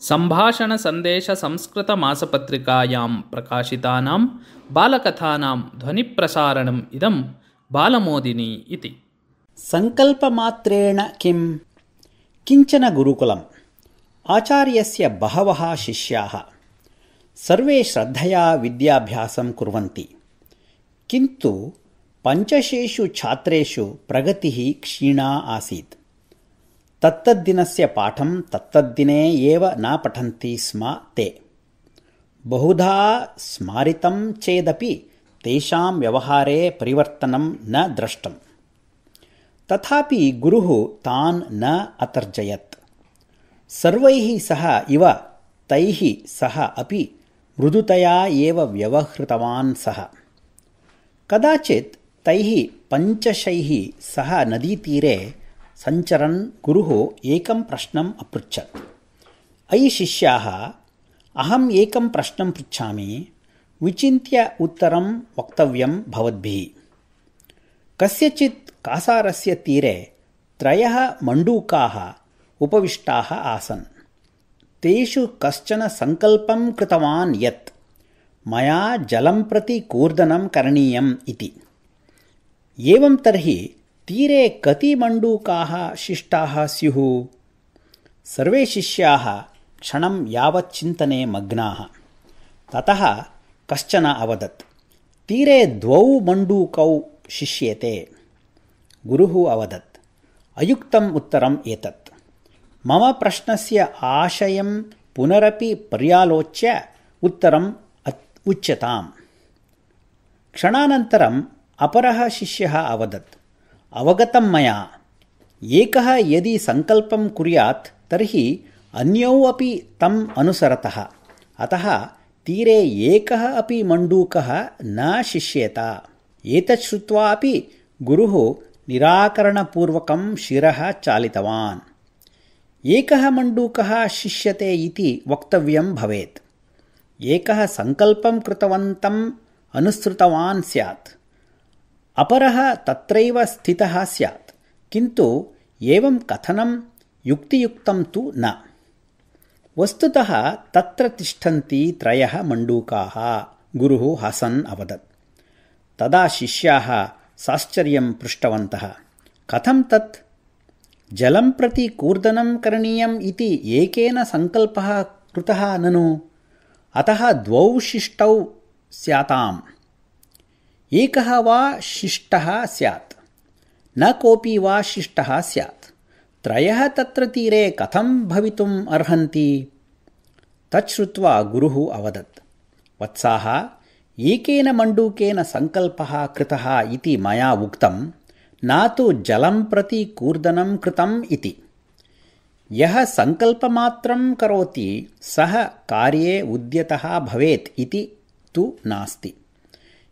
सम्भाषणसन्देशसंस्कृतमासपत्रिकायां प्रकाशितानां बालकथानां ध्वनिप्रसारणम् इदं बालमोदिनी इति। सङ्कल्पमात्रेण किं? किञ्चन गुरुकुलम्। आचार्यस्य बहवः शिष्याः। सर्वे श्रद्धया विद्याभ्यासं कुर्वन्ति। किन्तु पञ्चशेषु छात्रेषु प्रगतिः क्षीणा आसीत्। तत्तद्दिनस्य पाठं तत्तद्दिने एव न पठन्ति स्म ते। बहुधा स्मारितं चेदपि तेषां व्यवहारे परिवर्तनं न दृष्टम्। तथापि गुरुः तान् न अतर्जयत्। सर्वैः सह इव तैः सह अपि मृदुतया एव व्यवहृतवान् सः। कदाचित् तैः पञ्चशैः सह नदीतीरे सञ्चरन् गुरुः एकं प्रश्नम् अपृच्छत्। अयि शिष्याः, अहम् एकं प्रश्नं पृच्छामि, विचिन्त्य उत्तरं वक्तव्यं भवद्भिः। कस्यचित् कासारस्य तीरे 3 मण्डूकाः उपविष्टाः आसन्। तेषु कश्चन सङ्कल्पं कृतवान् यत् मया जलं प्रति कूर्दनं करणीयम् इति। एवं तर्हि तीरे कति मण्डूकाः शिष्टाः स्युः? सर्वे शिष्याः क्षणं यावत् चिन्तने मग्नाः। ततः कश्चन अवदत्, तीरे 2 मण्डूकौ शिष्येते। गुरुः अवदत्, अयुक्तम् उत्तरम् एतत्। मम प्रश्नस्य आशयं पुनरपि पर्यालोच्य उत्तरम् उच्यताम्। क्षणानन्तरम् अपरः शिष्यः अवदत्, अवगतं मया। एकः यदि सङ्कल्पं कुर्यात् तर्हि अन्यौ अपि तम् अनुसरतः। अतः तीरे एकः अपि मण्डूकः न शिष्येत। एतत् श्रुत्वा अपि गुरुः निराकरणपूर्वकं शिरः चालितवान्। एकः मण्डूकः शिष्यते इति वक्तव्यं भवेत्। एकः सङ्कल्पं कृतवन्तम् अनुसृतवान् स्यात्, अपरः तत्रैव स्थितः स्यात्। किन्तु एवं कथनं युक्तियुक्तं तु न। वस्तुतः तत्र तिष्ठन्ति 3 मण्डूकाः, गुरुः हसन् अवदत्। तदा शिष्याः साश्चर्यं पृष्टवन्तः, कथं तत्? जलं प्रति कूर्दनं करणीयम् इति एकेन सङ्कल्पः कृतः ननु? अतः 2 शिष्टौ स्याताम्। एकः वा शिष्टः स्यात्, न कोऽपि वा शिष्टः स्यात्। 3 तत्र तीरे कथं भवितुम् अर्हन्ति? तच्छ्रुत्वा गुरुः अवदत्, वत्साः, एकेन मण्डूकेन सङ्कल्पः कृतः इति मया उक्तं, न तु जलं प्रति कूर्दनं कृतम् इति। यः सङ्कल्पमात्रं करोति सः कार्ये उद्यतः भवेत् इति तु नास्ति।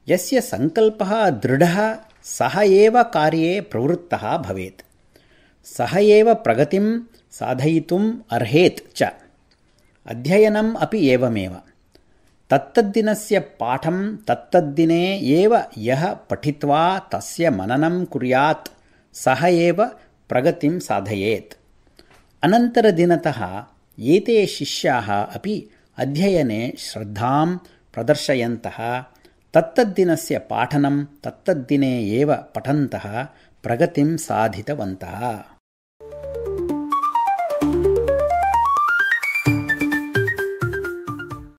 यस्य सङ्कल्पः दृढः सः एव कार्ये प्रवृत्तः भवेत्। सः एव प्रगतिं साधयितुम् अर्हेत् च। अध्ययनम् अपि एवमेव। तत्तद्दिनस्य पाठं तत्तद्दिने एव यः पठित्वा तस्य मननं कुर्यात् सः एव प्रगतिं साधयेत्। अनन्तरदिनतः एते शिष्याः अपि अध्ययने श्रद्धां प्रदर्शयन्तः, तत्तद्दिनस्य पाठनं तत्तद्दिने एव पठन्तः प्रगतिं साधितवन्तः।